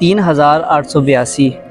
3882।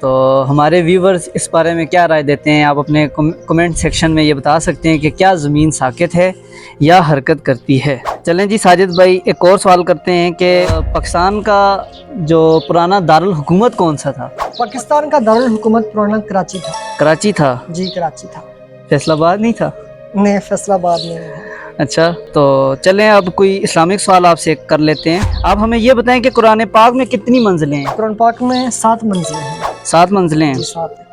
تو ہمارے ویورز اس بارے میں کیا رائے دیتے ہیں؟ آپ اپنے کمنٹ سیکشن میں یہ بتا سکتے ہیں کہ کیا زمین ساکت ہے یا حرکت کرتی ہے؟ چلیں جی ساجد بھائی، ایک اور سوال کرتے ہیں کہ پاکستان کا جو پرانا دارالحکومت کون سا تھا؟ پاکستان کا دارالحکومت پرانا کراچی تھا. کراچی تھا؟ جی کراچی تھا. فیصل آباد نہیں تھا؟ نہیں، فیصل آباد نہیں ہے. اچھا، تو چلیں اب کوئی اسلامک سوال آپ سے کر لیتے ہیں. آپ ہمیں یہ بتائیں کہ قرآن پاک میں کتنی منزلیں ہیں؟ قرآن پاک میں 7 منزلیں ہیں. 7 منزلیں ہیں؟ جی 7 ہیں.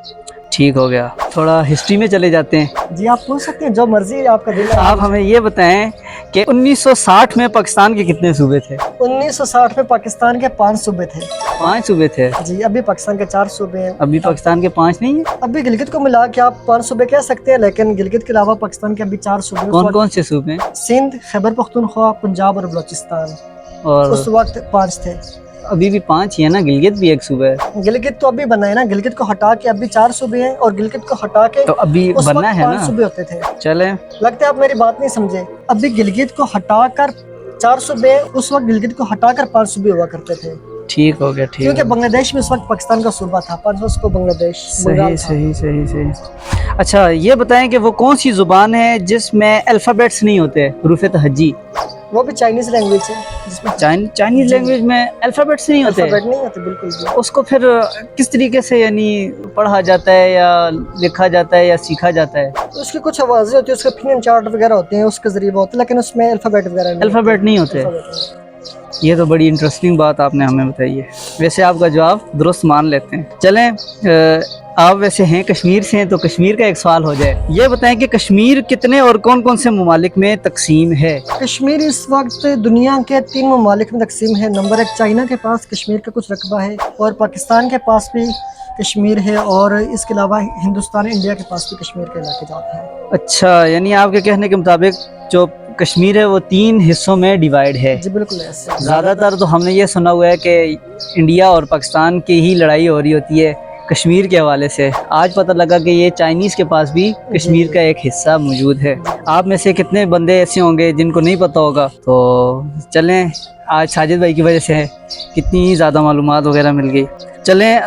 ٹھیک ہو گیا. تھوڑا ہسٹری میں چلے جاتے ہیں. جی آپ پوچھ سکتے ہیں جو مرضی آپ کا دل ہے. آپ ہمیں یہ بتائیں کہ 1960 میں پاکستان کے کتنے صوبے تھے؟ 1960 میں پاکستان کے 5 صوبے تھے. 5 صوبے تھے؟ جی ابھی پاکستان کے 4 صوبے ہیں. ابھی پاکستان کے 5 نہیں ہیں؟ ابھی گلگت کو ملا کے آپ 5 صوبے کہہ سکتے ہیں، لیکن گلگت کے علاوہ پاکستان کے ابھی 4 صوبے ہیں. کون کون سے صوبے ہیں؟ سندھ، خیبر پختونخوا، پنجاب اور بلوچستان. اور اس وقت 5 تھے. ابھی بھی 5 ہی ہے نا؟ گلگت بھی ایک صوبہ ہے. گلگت تو ابھی بنا ہے نا، گلگت کو ہٹا کے ابھی 4 صوبے ہیں، اور گلگت کو ہٹا کے تو ابھی اس بنا وقت ہے 5 نا؟ صوبے ہوتے تھے. چلیں. لگتا ہے آپ میری بات نہیں سمجھے. ابھی گلگت کو ہٹا کر 4 صوبے، اس وقت گلگت کو ہٹا کر 5 صوبے ہوا کرتے تھے. ٹھیک ہو گیا. ٹھیک کیونکہ بنگلہ دیش میں اس وقت پاکستان کا صوبہ تھا، 500 کو بنگلہ دیش صحیح صحیح صحیح صحیح. اچھا یہ بتائیں کہ وہ کون سی زبان ہے جس میں الفابیٹس نہیں ہوتے، حروف تہجی؟ وہ بھی چائنیز لینگویج ہے جس میں چائنیز لینگویج میں الفابیٹس نہیں ہوتے؟ الفابیٹ نہیں ہوتے بالکل بھی. اس کو پھر کس طریقے سے یعنی پڑھا جاتا ہے یا لکھا جاتا ہے یا سیکھا جاتا ہے؟ اس کی کچھ آوازیں ہوتی ہیں، اس کے پن چارٹ وغیرہ ہوتے ہیں، اس کے ذریعے ہوتے ہیں، لیکن اس میں الفابیٹ وغیرہ نہیں. الفابیٹ نہیں ہوتے؟ یہ تو بڑی انٹرسٹنگ بات آپ نے ہمیں بتائی ہے. ویسے آپ کا جواب درست مان لیتے ہیں. چلیں آپ ویسے ہیں کشمیر سے ہیں تو کشمیر کا ایک سوال ہو جائے. یہ بتائیں کہ کشمیر کتنے اور کون کون سے ممالک میں تقسیم ہے؟ کشمیر اس وقت دنیا کے 3 ممالک میں تقسیم ہے. نمبر 1 چائنا کے پاس کشمیر کا کچھ رقبہ ہے، اور پاکستان کے پاس بھی کشمیر ہے، اور اس کے علاوہ ہندوستان انڈیا کے پاس بھی کشمیر کے علاقے جاتے ہیں. اچھا، یعنی آپ کے کہنے کے مطابق جو کشمیر ہے وہ 3 حصوں میں ڈیوائیڈ ہے. جی بالکل ایسے. زیادہ تر تو ہم نے یہ سنا ہوا ہے کہ انڈیا اور پاکستان کی ہی لڑائی ہو رہی ہوتی ہے کشمیر کے حوالے سے. آج پتہ لگا کہ یہ چائنیز کے پاس بھی کشمیر کا ایک حصہ موجود ہے. آپ میں سے کتنے بندے ایسے ہوں گے جن کو نہیں پتہ ہوگا؟ تو چلیں آج ساجد بھائی کی وجہ سے کتنی زیادہ معلومات وغیرہ مل گئی. چلیں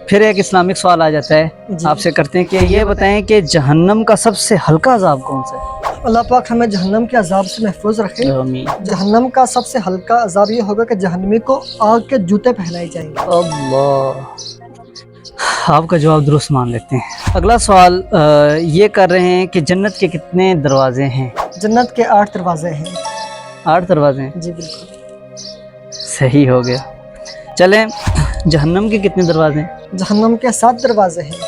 پھر ایک اسلامک سوال آ جاتا ہے آپ سے کرتے ہیں کہ یہ بتائیں کہ جہنم کا سب سے ہلکا عذاب کون سا ہے؟ اللہ پاک ہمیں جہنم کے عذاب سے محفوظ رکھے. آمین. جہنم کا سب سے ہلکا عذاب یہ ہوگا کہ جہنمی کو آگ کے جوتے پہنائے جائیں گے. اللہ، آپ کا جواب درست مان لیتے ہیں. اگلا سوال یہ کر رہے ہیں کہ جنت کے کتنے دروازے ہیں؟ جنت کے 8 دروازے ہیں. 8 دروازے ہیں؟ جی بالکل. صحیح ہو گیا. چلیں جہنم کے کتنے دروازے ہیں؟ جہنم کے 7 دروازے ہیں.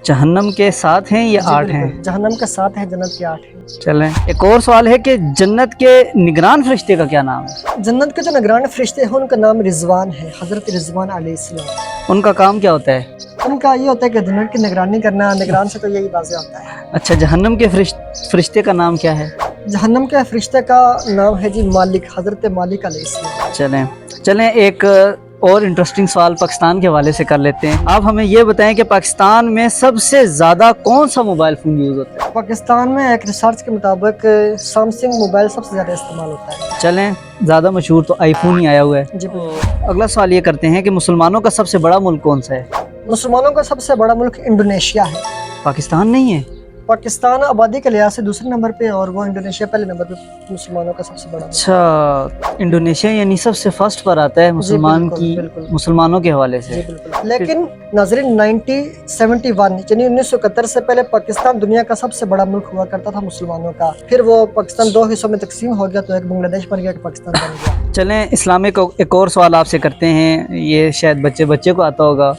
جہنم کے 7 ہیں یا 8 ہیں؟ جہنم کے 7 ہیں، جنت کے 8 ہیں. چلیں ایک اور سوال ہے کہ جنت کے نگران فرشتے کا کیا نام ہے؟ جنت کے جو نگران فرشتے ہیں ان کا نام رضوان ہے، حضرت رضوان علیہ السلام. ان کا کام کیا ہوتا ہے؟ ان کا یہ ہوتا ہے کہ جنت کی نگرانی کرنا. نگران سے تو یہی واضح ہوتا ہے. اچھا، جہنم کے فرشتے کا نام کیا ہے؟ جہنم کے فرشتے کا نام ہے جی مالک، حضرت مالک علیہ السلام. چلیں ایک اور انٹرسٹنگ سوال پاکستان کے حوالے سے کر لیتے ہیں. آپ ہمیں یہ بتائیں کہ پاکستان میں سب سے زیادہ کون سا موبائل فون یوز ہوتا ہے؟ پاکستان میں ایک ریسرچ کے مطابق سیمسنگ موبائل سب سے زیادہ استعمال ہوتا ہے. چلیں زیادہ مشہور تو آئی فون ہی آیا ہوا ہے. جی بالکل. اگلا سوال یہ کرتے ہیں کہ مسلمانوں کا سب سے بڑا ملک کون سا ہے؟ مسلمانوں کا سب سے بڑا ملک انڈونیشیا ہے. پاکستان نہیں ہے؟ پاکستان آبادی کے لحاظ سے دوسرے نمبر پہ، اور وہ انڈونیشیا پہلے نمبر پہ مسلمانوں کا سب سے بڑا. اچھا، انڈونیشیا یعنی سب سے فرسٹ پر آتا ہے مسلمانوں کے حوالے سے. جی بالکل. لیکن ناظرین 1971 یعنی 1971 سے پہلے پاکستان دنیا کا سب سے بڑا ملک ہوا کرتا تھا مسلمانوں کا. پھر وہ پاکستان 2 حصوں میں تقسیم ہو گیا، تو ایک بنگلہ دیش بن گیا، ایک پاکستان بن گیا. چلیں اسلامک ایک اور سوال آپ سے کرتے ہیں. یہ شاید بچے کو آتا ہوگا.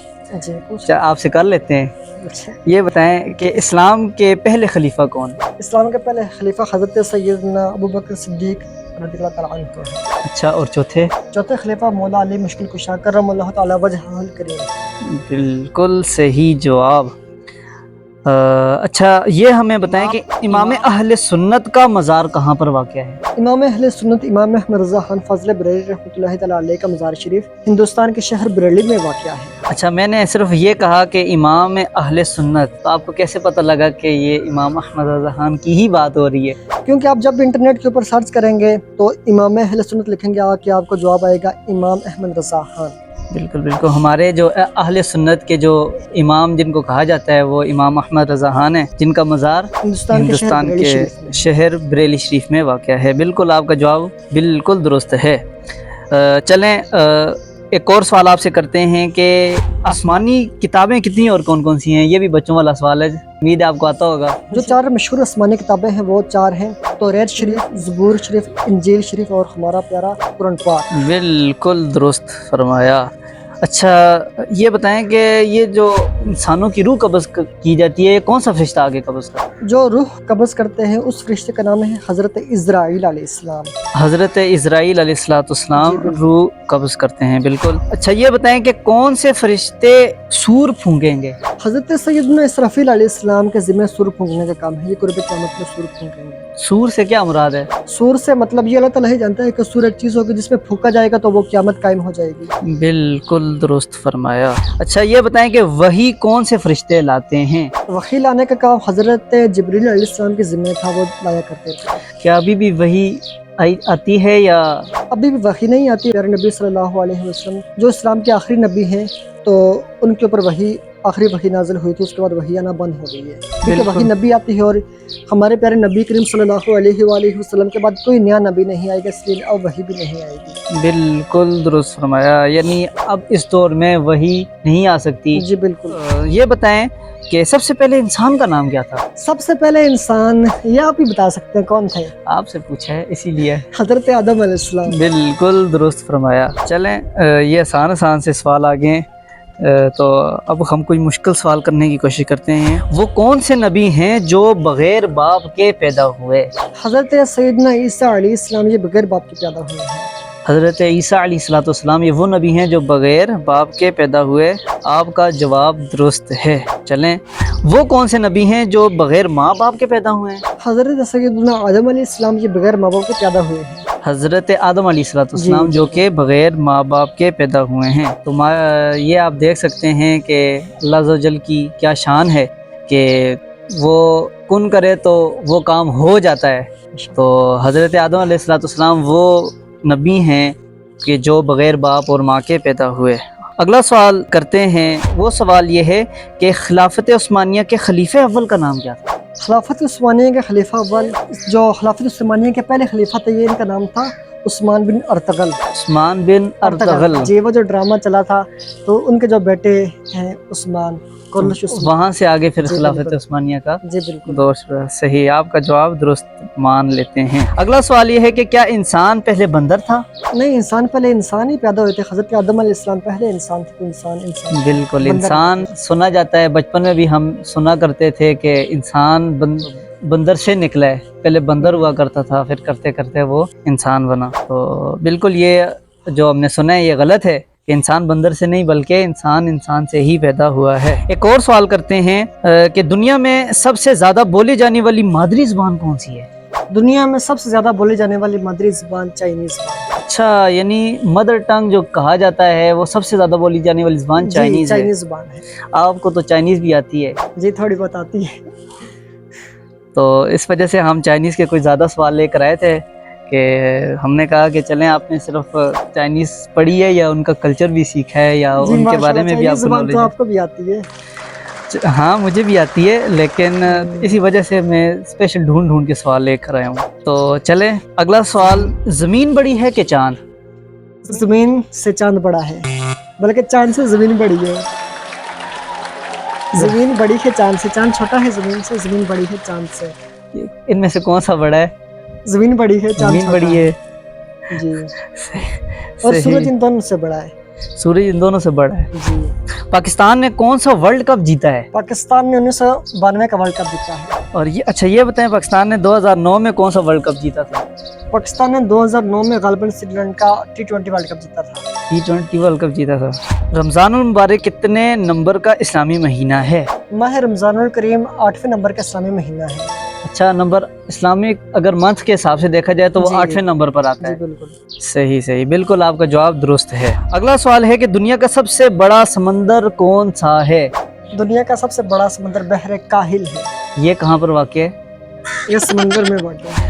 جی آپ سے کر لیتے ہیں. اچھا یہ بتائیں کہ اسلام کے پہلے خلیفہ کون؟ اسلام کے پہلے خلیفہ حضرت سیدنا ابوبکر صدیق رضی اللہ تعالیٰ عنہ. اچھا، اور چوتھے خلیفہ مولا علی مشکل کشا کرم اللہ تعالیٰ وجہہ الکریم. بالکل صحیح جواب. اچھا یہ ہمیں بتائیں کہ امام اہل سنت کا مزار کہاں پر واقع ہے؟ امام اہل سنت امام احمد رضا خان فاضل بریلوی رحمۃ اللہ تعالیٰ علیہ کا مزار شریف ہندوستان کے شہر بریلی میں واقع ہے. اچھا، میں نے صرف یہ کہا کہ امام اہل سنت، تو آپ کو کیسے پتہ لگا کہ یہ امام احمد رضا خان کی ہی بات ہو رہی ہے؟ کیونکہ آپ جب انٹرنیٹ کے اوپر سرچ کریں گے تو امام اہل سنت لکھیں گے کہ آپ کو جواب آئے گا امام احمد رضا خان. بالکل بالکل ہمارے جو اہل سنت کے جو امام جن کو کہا جاتا ہے وہ امام احمد رضا خان ہیں، جن کا مزار ہندوستان کے شہر بریلی شریف میں واقع ہے۔ بالکل آپ کا جواب بالکل درست ہے۔ چلیں ایک اور سوال آپ سے کرتے ہیں کہ آسمانی کتابیں کتنی اور کون کون سی ہیں؟ یہ بھی بچوں والا سوال ہے، امید ہے آپ کو آتا ہوگا۔ جو 4 مشہور آسمانی کتابیں ہیں وہ 4 ہیں، توریت شریف، زبور شریف، انجیل شریف اور ہمارا پیارا قرآن پاک۔ بالکل درست فرمایا۔ اچھا یہ بتائیں کہ یہ جو انسانوں کی روح قبض کی جاتی ہے، یہ کون سا فرشتہ آگے قبض کرتا ہے؟ جو روح قبض کرتے ہیں اس فرشتے کا نام ہے حضرت اسرائیل علیہ السلام۔ حضرت اسرائیل علیہ السلام روح قبض کرتے ہیں، بالکل۔ اچھا یہ بتائیں کہ کون سے فرشتے سور پھونکیں گے؟ حضرت سیدنا اسرافیل علیہ السلام کے ذمہ سور پھونکنے کا کام ہے، یہ قرب قیامت میں سور پھونکیں گے۔ سور سے کیا مراد ہے؟ سور سے مطلب یہ اللہ تعالیٰ ہی جانتا ہے کہ سور ایک چیز ہوگی جس میں پھونکا جائے گا تو وہ قیامت قائم ہو جائے گی۔ بالکل درست فرمایا۔ اچھا یہ بتائیں کہ وحی کون سے فرشتے لاتے ہیں؟ وحی لانے کا کام حضرت جبریل علیہ السلام کے ذمہ تھا، وہ لایا کرتے تھے۔ کیا ابھی بھی وحی آتی ہے یا ابھی بھی وحی نہیں آتی؟ پیارے نبی صلی اللہ علیہ وسلم جو اسلام کے آخری نبی ہیں تو ان کے اوپر وحی آخری وحی نازل ہوئی تھی، اس کے بعد وحی آنا بند ہو گئی ہے، کیونکہ وحی نبی آتی ہے اور ہمارے پیارے نبی کریم صلی اللہ علیہ وآلہ وسلم کے بعد کوئی نیا نبی نہیں آئے گا، اس لیے اب وحی بھی نہیں آئے گی۔ بالکل درست فرمایا، یعنی اب اس دور میں وحی نہیں آ سکتی۔ جی بالکل۔ یہ بتائیں کہ سب سے پہلے انسان کا نام کیا تھا؟ سب سے پہلے انسان یہ آپ ہی بتا سکتے ہیں کون تھے؟ آپ سے پوچھا ہے اسی لیے۔ حضرت آدم علیہ السلام۔ بالکل درست فرمایا۔ چلیں یہ آسان سے سوال آگے تو اب ہم کوئی مشکل سوال کرنے کی کوشش کرتے ہیں۔ وہ کون سے نبی ہیں جو بغیر باپ کے پیدا ہوئے؟ حضرت سیدنا عیسیٰ علیہ السلام یہ بغیر باپ کے پیدا ہوئے ہیں۔ حضرت عیسیٰ علیہ السلام یہ وہ نبی ہیں جو بغیر باپ کے پیدا ہوئے۔ آپ کا جواب درست ہے۔ چلیں وہ کون سے نبی ہیں جو بغیر ماں باپ کے پیدا ہوئے ہیں؟ حضرت سیدنا آدم علیہ السلام یہ بغیر ماں باپ کے پیدا ہوئے ہیں۔ حضرت آدم علیہ السلام جو کہ بغیر ماں باپ کے پیدا ہوئے ہیں۔ تو یہ آپ دیکھ سکتے ہیں کہ اللہ عز و جل کی کیا شان ہے کہ وہ کن کرے تو وہ کام ہو جاتا ہے۔ تو حضرت آدم علیہ السلام وہ نبی ہیں کہ جو بغیر باپ اور ماں کے پیدا ہوئے۔ اگلا سوال کرتے ہیں، وہ سوال یہ ہے کہ خلافت عثمانیہ کے خلیفہ اول کا نام کیا تھا؟ خلافت عثمانیہ کے خلیفہ اول جو خلافت عثمانیہ کے پہلے خلیفہ تھے ان کا نام تھا عثمان بن ارطغرل۔ عثمان بن ارطغرل، جی وہ جو ڈرامہ چلا تھا تو ان کے جو بیٹے ہیں عثمان، وہاں سے آگے پھر خلافت عثمانیہ کا جی بالکل دوست صحیح، آپ کا جواب درست مان لیتے ہیں۔ اگلا سوال یہ ہے کہ کیا انسان پہلے بندر تھا؟ نہیں، انسان پہلے انسان ہی پیدا ہوئے تھے، حضرت آدم علیہ السلام پہلے انسان تھے، انسان بالکل انسان سنا جاتا ہے، بچپن میں بھی ہم سنا کرتے تھے کہ انسان بندر سے نکلا ہے، پہلے بندر ہوا کرتا تھا، پھر کرتے کرتے وہ انسان بنا۔ تو بالکل یہ جو ہم نے سنا ہے یہ غلط ہے کہ انسان بندر سے نہیں بلکہ انسان سے ہی پیدا ہوا ہے۔ ایک اور سوال کرتے ہیں کہ دنیا میں سب سے زیادہ بولی جانے والی مادری زبان کون سی ہے؟ دنیا میں سب سے زیادہ بولی جانے والی مادری زبان چائنیز زبان۔ اچھا، یعنی مدر ٹنگ جو کہا جاتا ہے وہ سب سے زیادہ بولی جانے والی زبان چائنیز ہے۔ چائنیز زبان ہے۔ آپ کو تو چائنیز بھی آتی ہے؟ جی تھوڑی بہت آتی ہے۔ تو اس وجہ سے ہم چائنیز کے کوئی زیادہ سوال لے کر آئے تھے کہ ہم نے کہا کہ چلیں آپ نے صرف چائنیز پڑھی ہے یا ان کا کلچر بھی سیکھا ہے یا ان کے بارے میں بھی آپ کو نالج ہے؟ آپ کو بھی آتی ہے؟ ہاں مجھے بھی آتی ہے، لیکن اسی وجہ سے میں اسپیشل ڈھونڈ کے سوال لے کر آیا ہوں۔ تو چلیں اگلا سوال، زمین بڑی ہے کہ چاند؟ زمین سے چاند بڑا ہے، بلکہ چاند سے زمین بڑی ہے۔ زمین بڑی ہے چاند سے، چاند چھوٹا ہے زمین سے، زمین بڑی ہے چاند سے۔ ان میں سے کون سا بڑا ہے؟ زمین بڑی ہے، چاند زمین بڑی ہے جی، اور سورج ان دونوں سے بڑا ہے۔ سورج ان دونوں سے بڑا ہے۔ جی۔ پاکستان نے کون سا ورلڈ کپ جیتا ہے؟ پاکستان نے 1992 کا ورلڈ کپ جیتا ہے۔ اور یہ اچھا یہ بتائیں پاکستان نے 2009 میں کون سا ورلڈ کپ جیتا تھا؟ پاکستان نے 2009 میں غالباً Sri Lanka T20 world cup جیتا تھا۔ T20 ورلڈ کپ جیتا تھا۔ رمضان المبارک کتنے نمبر کا اسلامی مہینہ ہے؟ ماہ رمضان الکریم 8ویں نمبر کا اسلامی مہینہ ہے۔ اچھا، نمبر اسلامک اگر منتھ کے حساب سے دیکھا جائے تو وہ 8ویں نمبر پر آتا ہے۔ جی بالکل صحیح، بالکل آپ کا جواب درست ہے۔ اگلا سوال ہے کہ دنیا کا سب سے بڑا سمندر کون سا ہے؟ دنیا کا سب سے بڑا سمندر بحر کاہل ہے۔ یہ کہاں پر واقع ہے؟ یہ سمندر میں واقع ہے۔